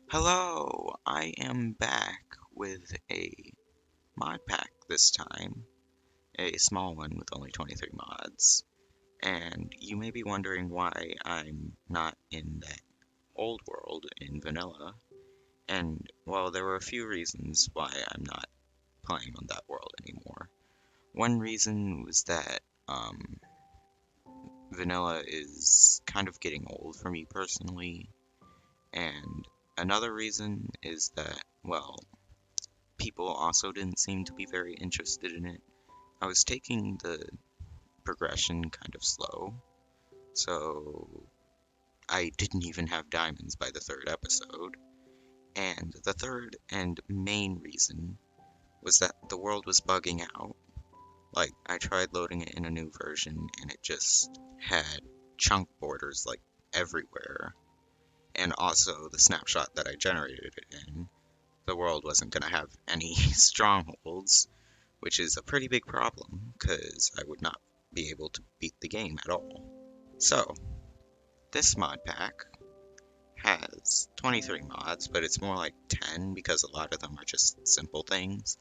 Hello, I am back with a mod pack this time, a small one with only 23 mods. And you may be wondering why I'm not in that old world in vanilla. And well, there were a few reasons why I'm not playing on that world anymore. One reason was that vanilla is kind of getting old for me personally, and another reason is that, well, people also didn't seem to be very interested in it. I was taking the progression kind of slow, so I didn't even have diamonds by the third episode. And the third and main reason was that the world was bugging out. Like, I tried loading it in a new version, and it just had chunk borders, like, everywhere. And also, the snapshot that I generated it in, the world wasn't going to have any strongholds, which is a pretty big problem, because I would not be able to beat the game at all. So, this mod pack has 23 mods, but it's more like 10 because a lot of them are just simple things.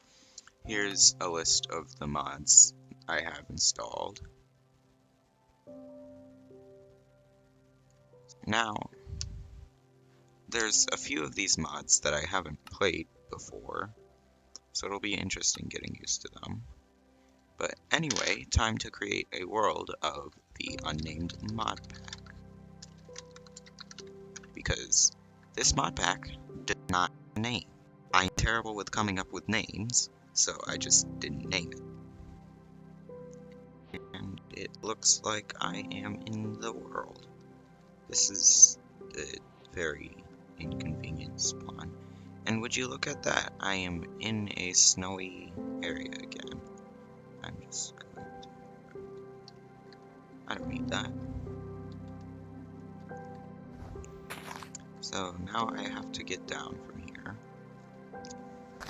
Here's a list of the mods I have installed. Now, there's a few of these mods that I haven't played before, so it'll be interesting getting used to them. But anyway, time to create a world of the Unnamed mod pack. Because this mod pack did not have a name. I'm terrible with coming up with names, so I just didn't name it. And it looks like I am in the world. This is a very inconvenient spawn. And would you look at that, I am in a snowy area again. I'm just going to... I don't need that. So now I have to get down from here.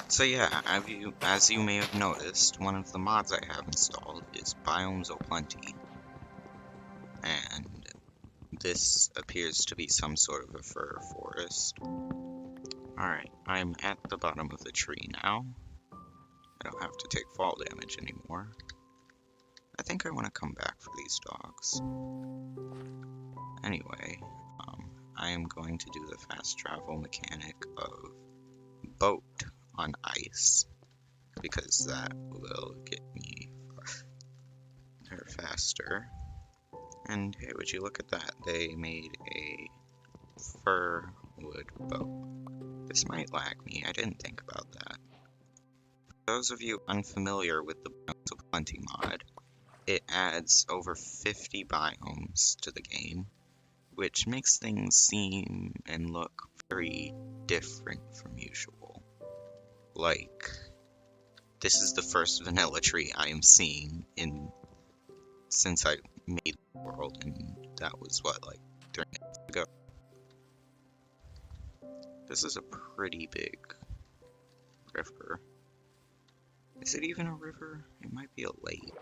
So yeah, as you may have noticed, one of the mods I have installed is Biomes O'Plenty. And this appears to be some sort of a fir forest. Alright, I'm at the bottom of the tree now. I don't have to take fall damage anymore. I think I want to come back for these dogs. Anyway, I am going to do the fast travel mechanic of boat on ice, because that will get me there faster. And hey, would you look at that? They made a fir wood boat. This might lag me, I didn't think about that. For those of you unfamiliar with the Biomes of Plenty mod, it adds over 50 biomes to the game, which makes things seem and look very different from usual. Like, this is the first vanilla tree I am seeing since I made the world, and that was what, like 3 minutes ago. This is a pretty big river. Is it even a river? It might be a lake.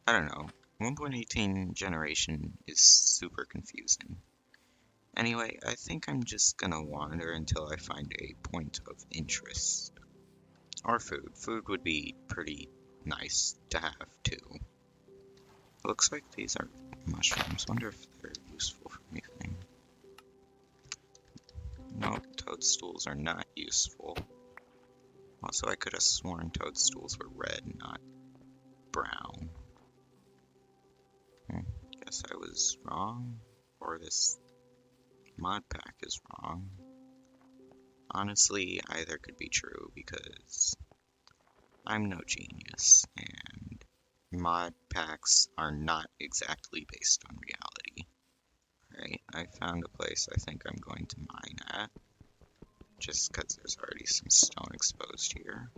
I don't know. 1.18 generation is super confusing. Anyway, I think I'm just gonna wander until I find a point of interest. Or food. Food would be pretty nice to have, too. Looks like these are mushrooms. Wonder if they're useful for anything. No, toadstools are not useful. Also, I could have sworn toadstools were red, not brown. Guess I was wrong, or this mod pack is wrong. Honestly, either could be true, because I'm no genius, and mod packs are not exactly based on reality. Alright, I found a place I think I'm going to mine at, just because there's already some stone exposed here.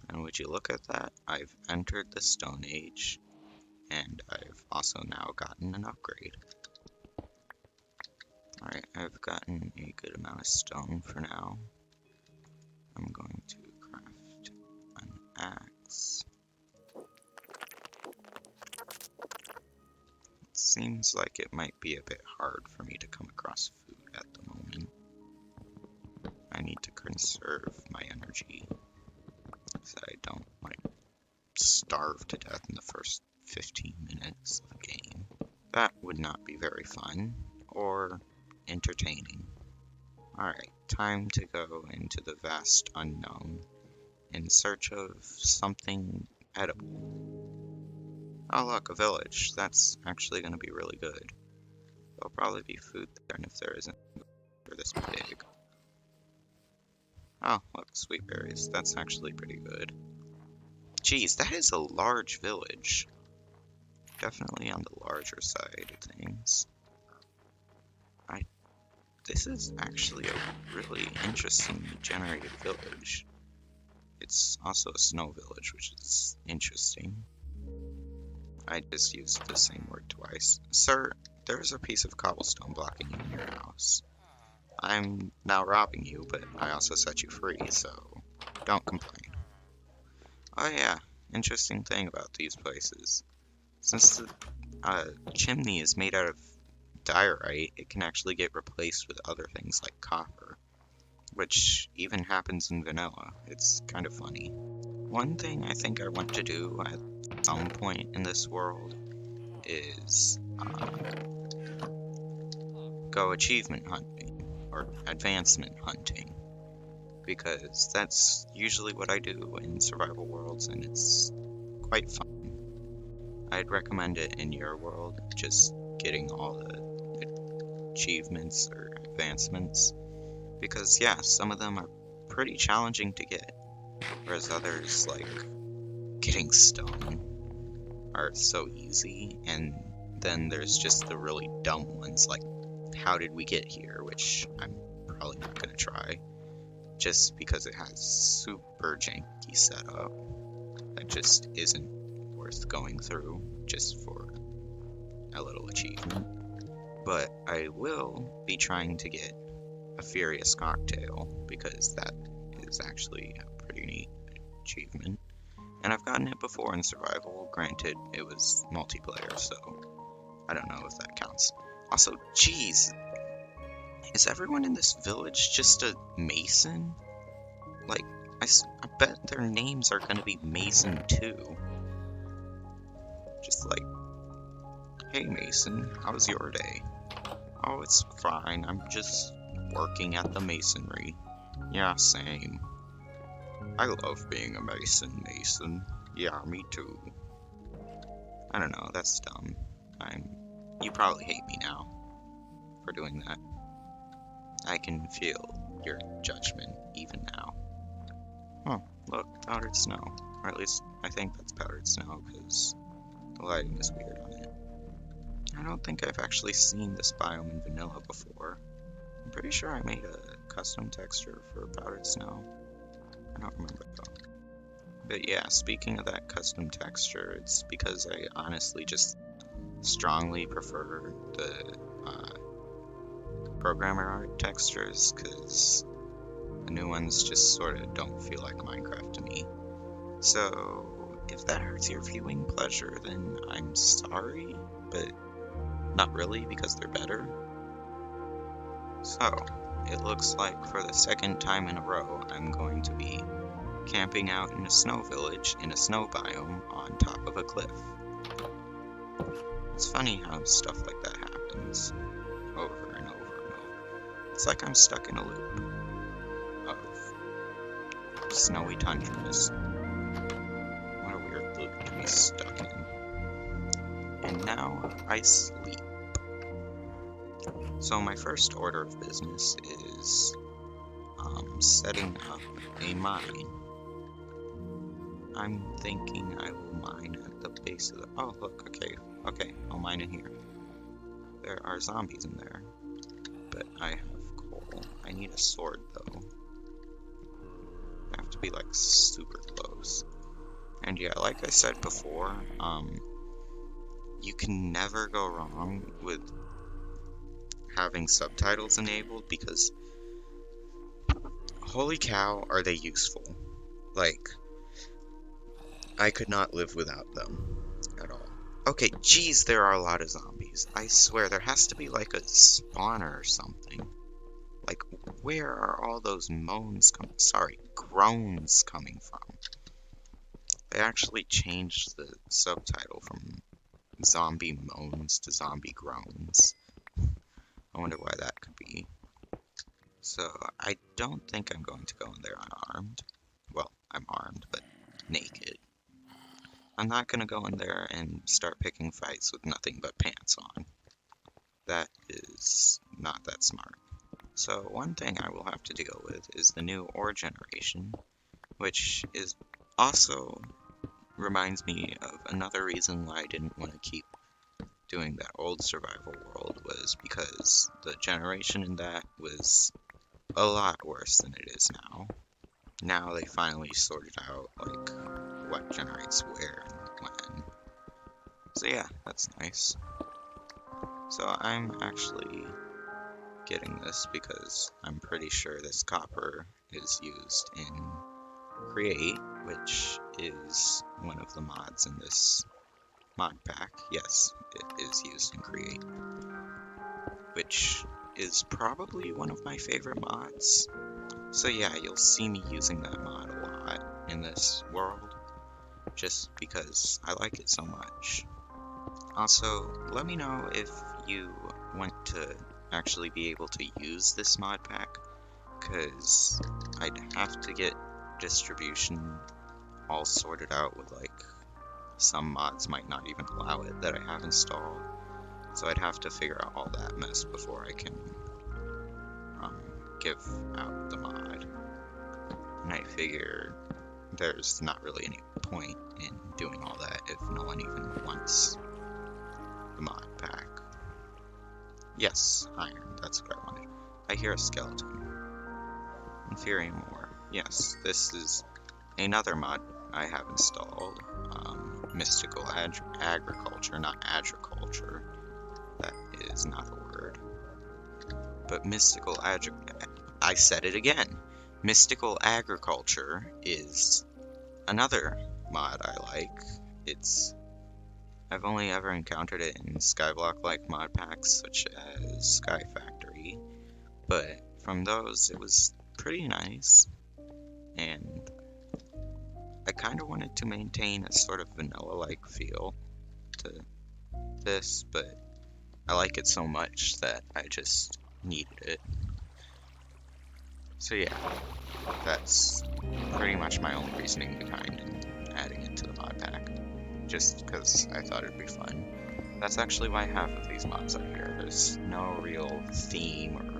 And would you look at that, I've entered the Stone Age, and I've also now gotten an upgrade. Alright, I've gotten a good amount of stone for now. I'm going to craft an axe. It seems like it might be a bit hard for me to come across food at the moment. conserve my energy so I don't, like, starve to death in the first 15 minutes of the game. That would not be very fun or entertaining. Alright, time to go into the vast unknown in search of something edible. Oh look, a village. That's actually going to be really good. There'll probably be food there, and if there isn't, for this big. Oh, look, sweet berries. That's actually pretty good. Geez, that is a large village. Definitely on the larger side of things. This is actually a really interesting generated village. It's also a snow village, which is interesting. I just used the same word twice. Sir, there's a piece of cobblestone blocking you in your house. I'm now robbing you, but I also set you free, so don't complain. Oh yeah, interesting thing about these places. Since the chimney is made out of diorite, it can actually get replaced with other things like copper, which even happens in vanilla. It's kind of funny. One thing I think I want to do at some point in this world is go achievement hunting or advancement hunting, because that's usually what I do in survival worlds, and it's quite fun. I'd recommend it in your world, just getting all the achievements or advancements, because yeah, some of them are pretty challenging to get, whereas others, like getting stone, are so easy, and then there's just the really dumb ones, like how did we get here, which I'm probably not going to try, just because it has super janky setup that just isn't worth going through just for a little achievement. But I will be trying to get a Furious Cocktail, because that is actually a pretty neat achievement. And I've gotten it before in survival, granted it was multiplayer, so I don't know if that counts. Also, geez, is everyone in this village just a mason? Like, I bet their names are gonna be Mason too. Just like, hey Mason, how's your day? Oh, it's fine, I'm just working at the masonry. Yeah, same. I love being a mason. Yeah, me too. I don't know, that's dumb. You probably hate me now for doing that. I can feel your judgment even now. Oh, look, powdered snow. Or at least, I think that's powdered snow, because the lighting is weird on it. I don't think I've actually seen this biome in vanilla before. I'm pretty sure I made a custom texture for powdered snow. I don't remember though. But yeah, speaking of that custom texture, it's because I honestly just strongly prefer the programmer art textures, because the new ones just sort of don't feel like Minecraft to me. So if that hurts your viewing pleasure, then I'm sorry, but not really, because they're better. So it looks like for the second time in a row, I'm going to be camping out in a snow village in a snow biome on top of a cliff. It's funny how stuff like that happens over and over and over. It's like I'm stuck in a loop of snowy tundras. What a weird loop to be stuck in. And now I sleep. So my first order of business is setting up a mine. I'm thinking I will mine at the base of the... Oh, look, okay, I'll mine in here. There are zombies in there, but I have coal. I need a sword, though. I have to be, like, super close. And yeah, like I said before, you can never go wrong with having subtitles enabled, because holy cow, are they useful. Like, I could not live without them at all. Okay, geez, there are a lot of zombies. I swear, there has to be like a spawner or something. Like, where are all those groans coming from? They actually changed the subtitle from zombie moans to zombie groans. I wonder why that could be. So, I don't think I'm going to go in there unarmed. Well, I'm armed, but naked. I'm not going to go in there and start picking fights with nothing but pants on. That is not that smart. So one thing I will have to deal with is the new ore generation, which is also reminds me of another reason why I didn't want to keep doing that old survival world, was because the generation in that was a lot worse than it is now. Now they finally sorted out, like, what generates where and when. So yeah, that's nice. So I'm actually getting this because I'm pretty sure this copper is used in Create, which is one of the mods in this Modpack. Yes, it is used in Create, which is probably one of my favorite mods. So yeah, you'll see me using that mod a lot in this world, just because I like it so much. Also, let me know if you want to actually be able to use this mod pack, because I'd have to get distribution all sorted out with, like, some mods might not even allow it that I have installed, so I'd have to figure out all that mess before I can give out the mod. And I figure there's not really any point in doing all that if no one even wants the mod pack. Yes, iron, that's what I wanted. I hear a skeleton. Inferium ore. Yes, this is another mod I have installed. Mystical agriculture, not agriculture. That is not a word. But mystical I said it again. Mystical agriculture is another mod I like. I've only ever encountered it in Skyblock-like mod packs such as Sky Factory, but from those it was pretty nice, and I kind of wanted to maintain a sort of vanilla-like feel to this, but I like it so much that I just needed it. So yeah, that's pretty much my only reasoning behind adding it to the mod pack, just because I thought it'd be fun. That's actually why half of these mods are here. There's no real theme or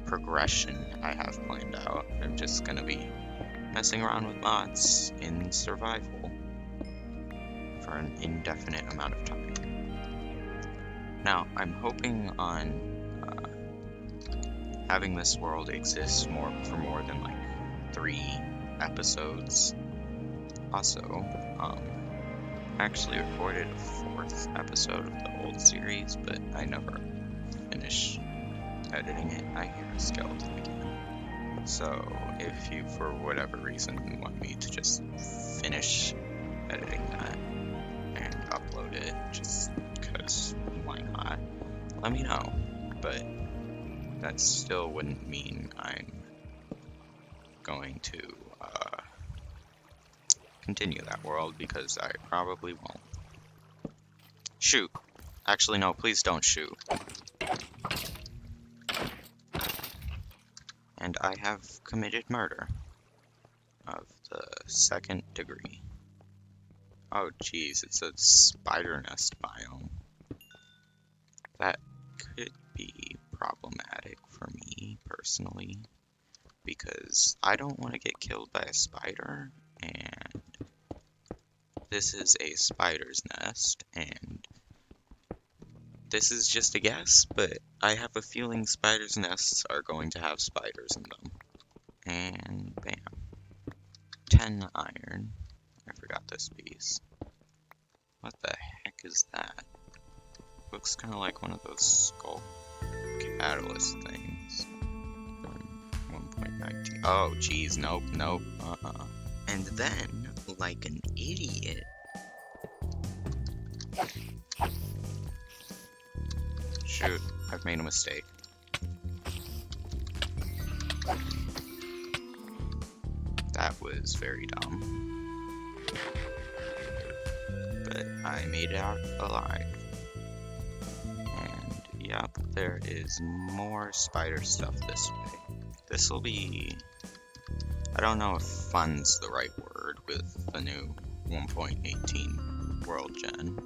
progression I have planned out. I'm just gonna be messing around with mods in survival for an indefinite amount of time. Now, I'm hoping on having this world exist for more than like 3 episodes. Also, I actually recorded a 4th episode of the old series, but I never finished editing it. I hear a skeleton again. So, if you, for whatever reason, want me to just finish editing that and upload it, just because why not, let me know. But that still wouldn't mean I'm going to continue that world, because I probably won't. Shoot. Actually, no, please don't shoot. And I have committed murder of the 2nd degree. Oh geez, it's a spider nest biome. That could be problematic for me personally, because I don't want to get killed by a spider, and this is a spider's nest, and this is just a guess, but I have a feeling spiders' nests are going to have spiders in them. And bam. 10 iron. I forgot this piece. What the heck is that? Looks kind of like one of those skull catalyst things from 1.19. Oh, geez, nope. And then, like an idiot, shoot, I've made a mistake. was very dumb. But I made it out alive. And yep, there is more spider stuff this way. This will be... I don't know if fun's the right word with the new 1.18 world gen.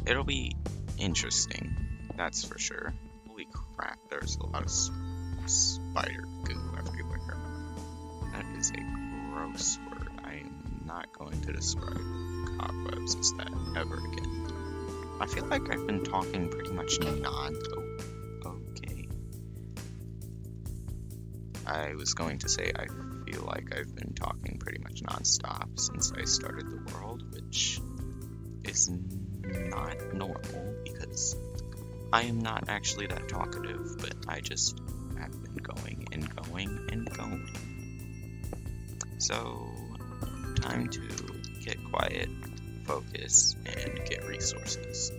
It'll be interesting, that's for sure. Holy crap, there's a lot of spider goo everywhere. That is a gross word. I am not going to describe cobwebs as that ever again. I feel like I've been talking pretty much okay. I was going to say I feel like I've been talking pretty much non-stop since I started the world, which is not normal because I am not actually that talkative, but I just have been going and going and going. So, time to get quiet, focus, and get resources.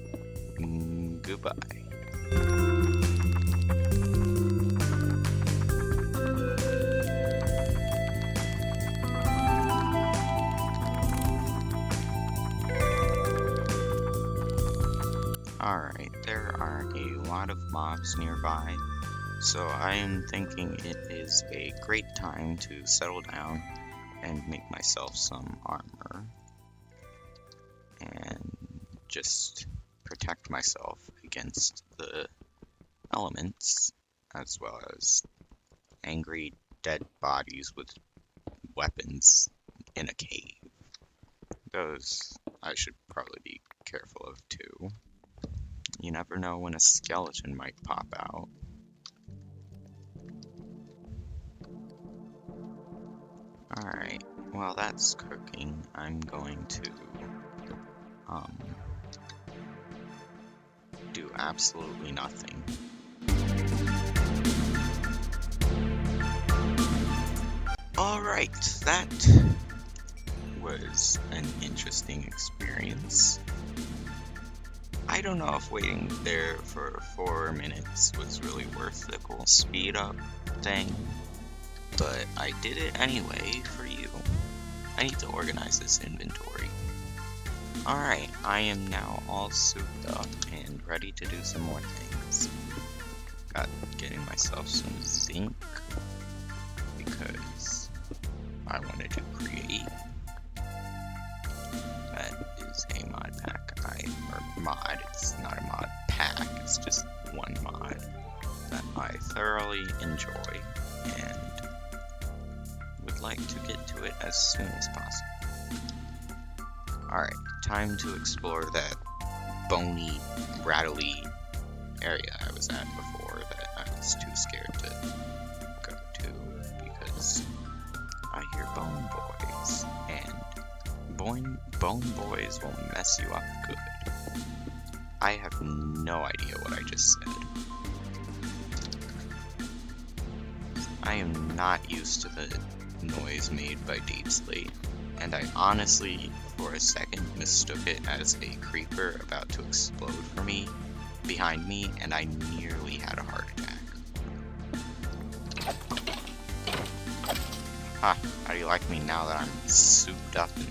Goodbye. Alright, there are a lot of mobs nearby, so I am thinking it is a great time to settle down and make myself some armor. And just protect myself against the elements, as well as angry dead bodies with weapons in a cave. Those I should probably be careful of too. You never know when a skeleton might pop out. Alright, while that's cooking, I'm going to do absolutely nothing. Alright, that was an interesting experience. I don't know if waiting there for 4 minutes was really worth the cool speed up thing, but I did it anyway for you. I need to organize this inventory. Alright, I am now all souped up and ready to do some more things. Got getting myself some zinc because I wanted to create. That is a mod pack. It's not a mod pack, it's just one mod that I thoroughly enjoy and would like to get to it as soon as possible. Alright, time to explore that bony, rattly area I was at before that I was too scared to go to because I hear bone boys, and bone boys will mess you up good. I have no idea what I just said. I am not used to the noise made by Deep Slate, and I honestly, for a second, mistook it as a creeper about to explode for me, behind me, and I nearly had a heart attack. How do you like me now that I'm souped up and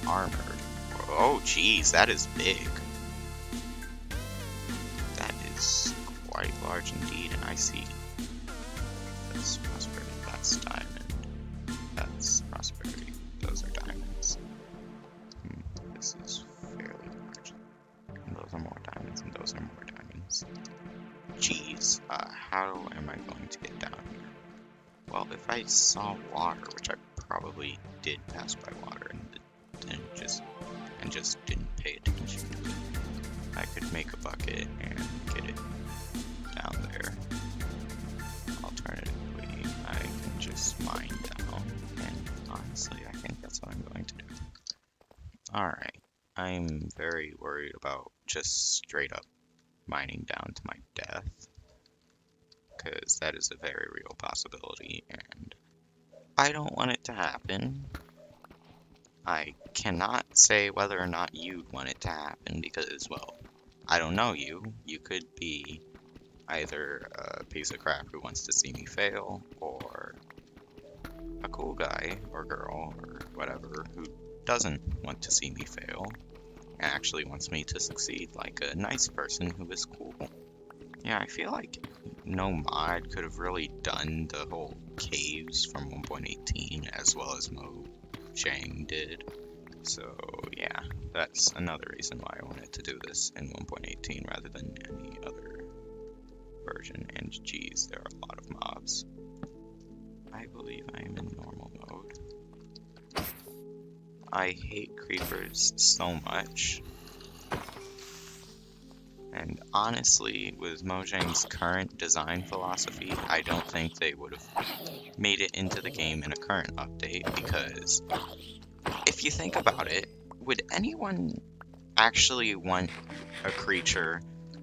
armored? Oh geez, that is big. That is quite large indeed, and I see. That's prosperity, that's diamond, that's prosperity, those are diamonds. This is fairly large. And those are more diamonds, and those are more diamonds. Jeez, how am I going to get down here? Well, if I saw water, which I probably did pass by water and just didn't pay attention to it, I could make a bucket and get it down there. Alternatively, I can just mine down, and honestly, I think that's what I'm going to do. Alright, I'm very worried about just straight up mining down to my death, because that is a very real possibility, and I don't want it to happen. I cannot say whether or not you'd want it to happen, because, well, I don't know you. You could be either a piece of crap who wants to see me fail, or a cool guy or girl or whatever who doesn't want to see me fail and actually wants me to succeed, like a nice person who is cool. Yeah, I feel like no mod could have really done the whole caves from 1.18 as well as Mojang did. So yeah, that's another reason why I wanted to do this in 1.18 rather than any other version. And geez, there are a lot of mobs. I believe I am in normal mode. I hate creepers so much. And honestly, with Mojang's current design philosophy, I don't think they would have made it into the game in a current update, because if you think about it, would anyone actually want a creature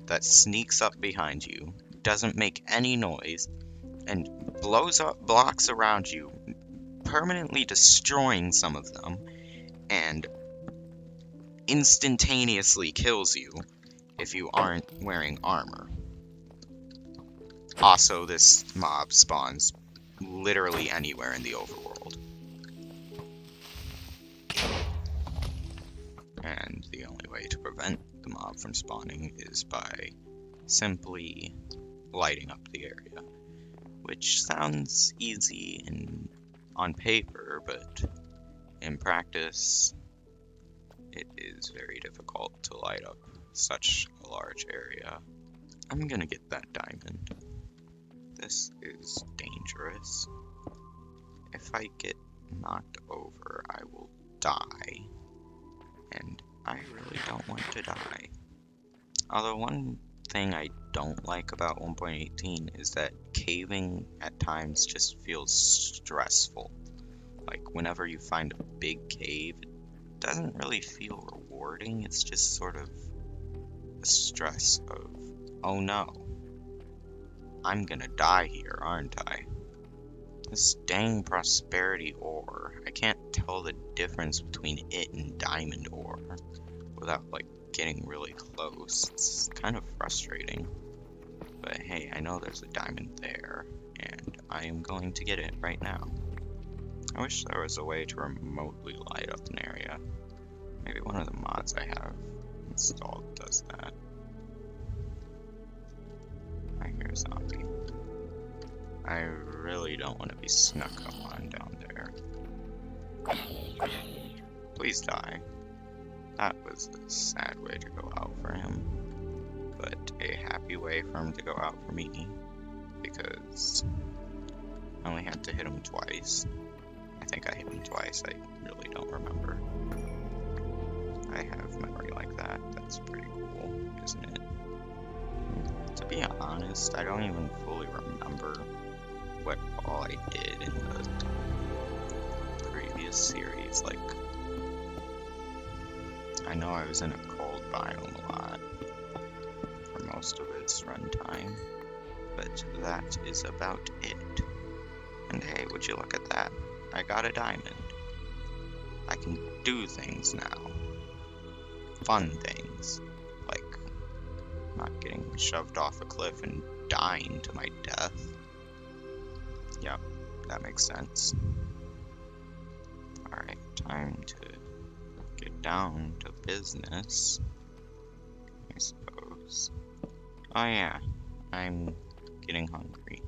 that sneaks up behind you, doesn't make any noise, and blows up blocks around you, permanently destroying some of them, and instantaneously kills you if you aren't wearing armor? Also, this mob spawns literally anywhere in the overworld. And the only way to prevent the mob from spawning is by simply lighting up the area. Which sounds easy on paper, but in practice, it is very difficult to light up such a large area. I'm gonna get that diamond. This is dangerous. If I get knocked over, I will die. And I really don't want to die. Although one thing I don't like about 1.18 is that caving at times just feels stressful. Like whenever you find a big cave, it doesn't really feel rewarding. It's just sort of a stress of, oh no, I'm gonna die here, aren't I? This dang prosperity ore, I can't tell the difference between it and diamond ore without like getting really close. It's kind of frustrating. But hey, I know there's a diamond there, and I am going to get it right now. I wish there was a way to remotely light up an area. Maybe one of the mods I have installed does that. I hear a zombie. I really don't want to be snuck up on down there. Please die. That was a sad way to go out for him, but a happy way for him to go out for me, because I only had to hit him twice. I think I hit him twice, I really don't remember. I have memory like that, that's pretty cool, isn't it? To be honest, I don't even fully remember what all I did in the previous series. Like, I know I was in a cold biome a lot for most of its runtime, but that is about it. And hey, would you look at that? I got a diamond. I can do things now. Fun things. Like not getting shoved off a cliff and dying to my death. Yep, that makes sense. Alright, time to get down to business, I suppose. Oh yeah, I'm getting hungry.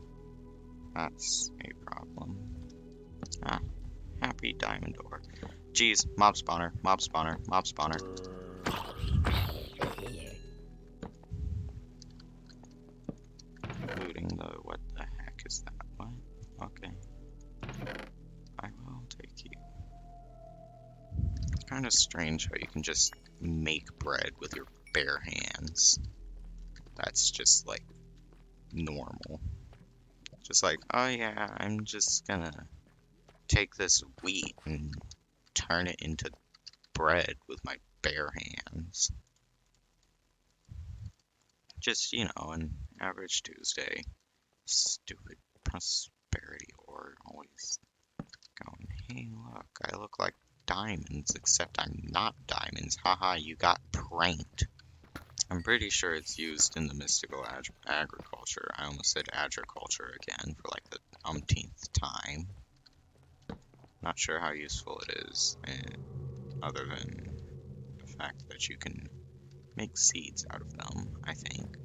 That's a problem. Ah, happy diamond ore. Jeez, mob spawner, mob spawner, mob spawner. Looting the, what the heck is that? What? Okay. I will take you. Kind of strange how you can just make bread with your bare hands. That's just like normal. Just like, oh yeah, I'm just gonna take this wheat and turn it into bread with my bare hands. Just, you know, an average Tuesday. Stupid prosperity ore always going, hey look, I look like diamonds, except I'm not diamonds. Haha, you got pranked. I'm pretty sure it's used in the mystical agriculture. I almost said agriculture again for like the umpteenth time. Not sure how useful it is, other than the fact that you can make seeds out of them, I think.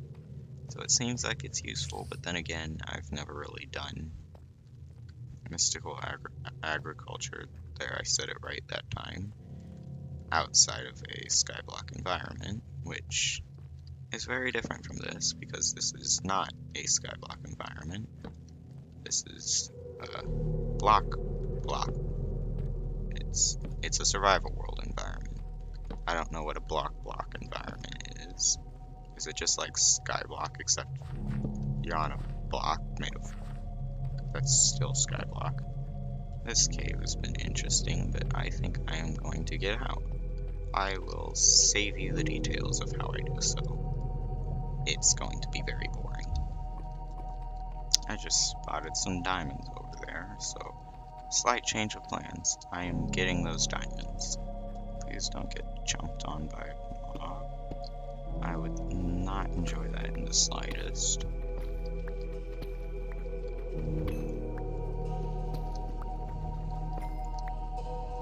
So it seems like it's useful, but then again, I've never really done mystical agriculture. There, I said it right that time. Outside of a skyblock environment, which is very different from this, because this is not a skyblock environment. This is a block. It's a survival world environment. I don't know what a block environment is. Is it just like skyblock, except you're on a block made of... That's still skyblock. This cave has been interesting, but I think I am going to get out. I will save you the details of how I do so. It's going to be very boring. I just spotted some diamonds over there, so slight change of plans. I am getting those diamonds. Please don't get jumped on by a mob. I would not enjoy that in the slightest.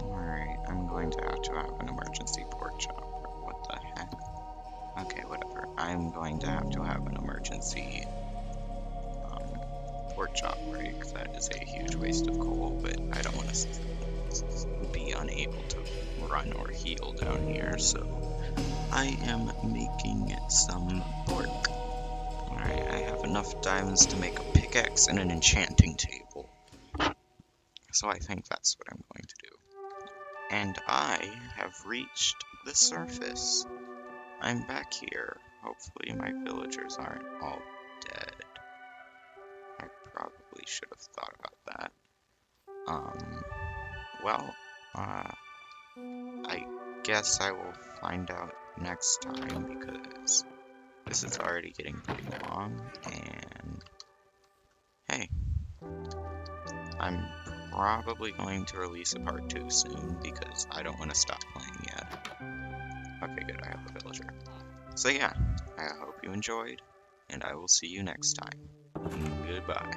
Alright, I'm going to have an emergency pork chop. What the heck? Okay, whatever. I'm going to have an emergency pork chop break. That is a huge waste of coal, but I don't want to be unable to run or heal down here, so I am making some pork. Alright, I have enough diamonds to make a pickaxe and an enchanting table. So I think that's what I'm going to do. And I have reached the surface. I'm back here. Hopefully my villagers aren't all dead. I probably should have thought about that. Well, I guess I will find out next time, because this is already getting pretty long, and hey, I'm probably going to release a part 2 soon, because I don't want to stop playing yet. Okay, good, I have a villager. So yeah, I hope you enjoyed, and I will see you next time. Goodbye.